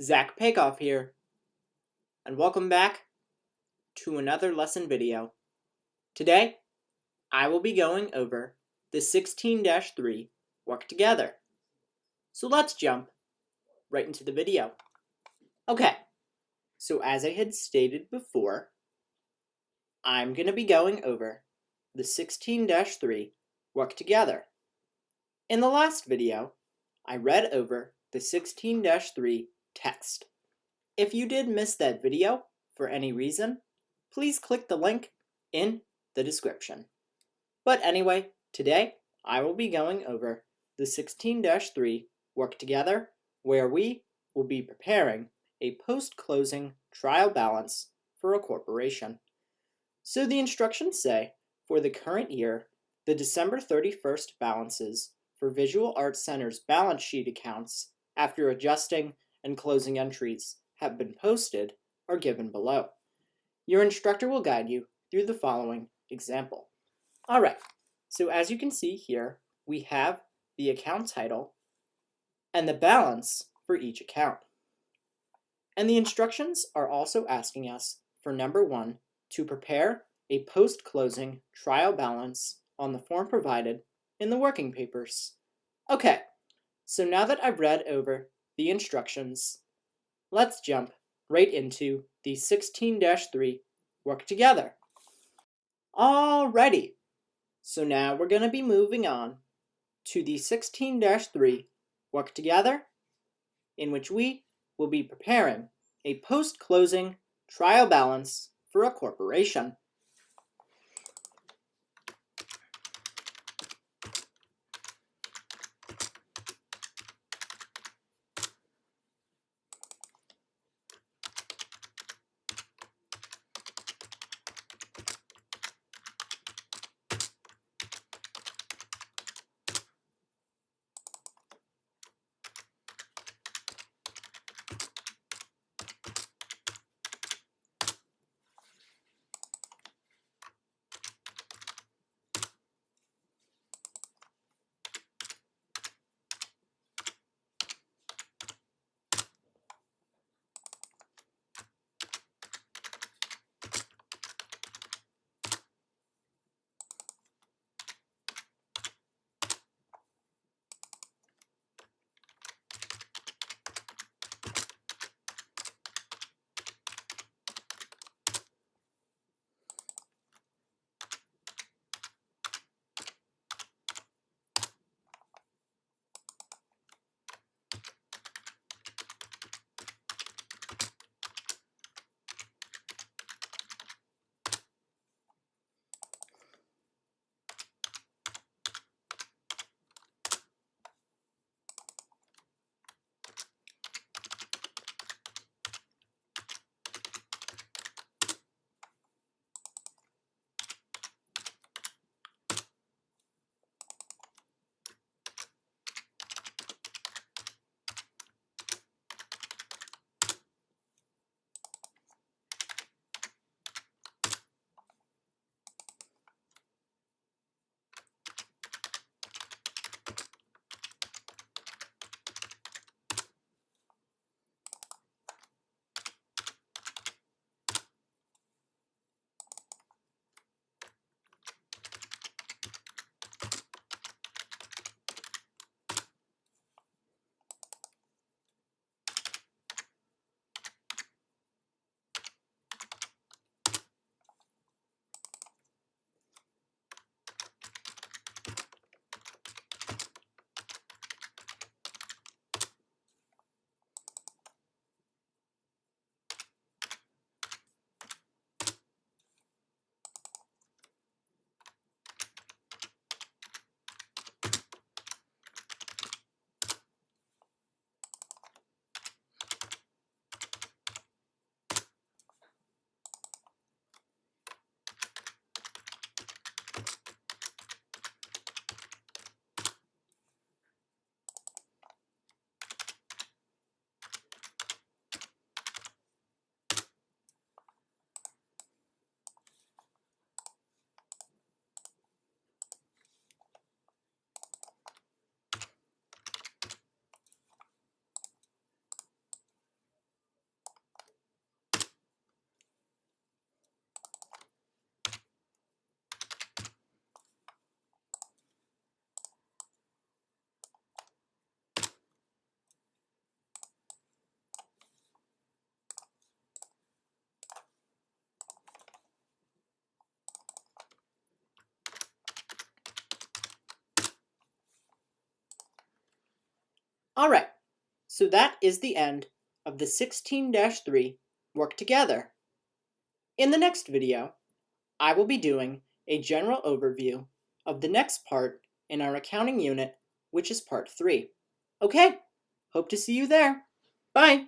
Zach Pakoff here, and welcome back to another lesson video. Today, I will be going over the 16-3 work together. So let's jump right into the video. Okay, so as I had stated before, I'm going to be going over the 16-3 work together. In the last video, I read over the 16-3 text. If you did miss that video for any reason, please click the link in the description. But anyway, today I will be going over the 16-3 work together, where we will be preparing a post-closing trial balance for a corporation. So the instructions say, for the current year, the December 31st balances for Visual Arts Center's balance sheet accounts after adjusting and closing entries have been posted are given below. Your instructor will guide you through the following example. All right, so as you can see here, we have the account title and the balance for each account. And the instructions are also asking us for number 1 to prepare a post-closing trial balance on the form provided in the working papers. Okay, so now that I've read over the instructions, let's jump right into the 16-3 work together. Alrighty, so now we're going to be moving on to the 16-3 work together, in which we will be preparing a post-closing trial balance for a corporation. Alright, so that is the end of the 16-3 Work Together. In the next video, I will be doing a general overview of the next part in our accounting unit, which is part 3. Okay, hope to see you there. Bye!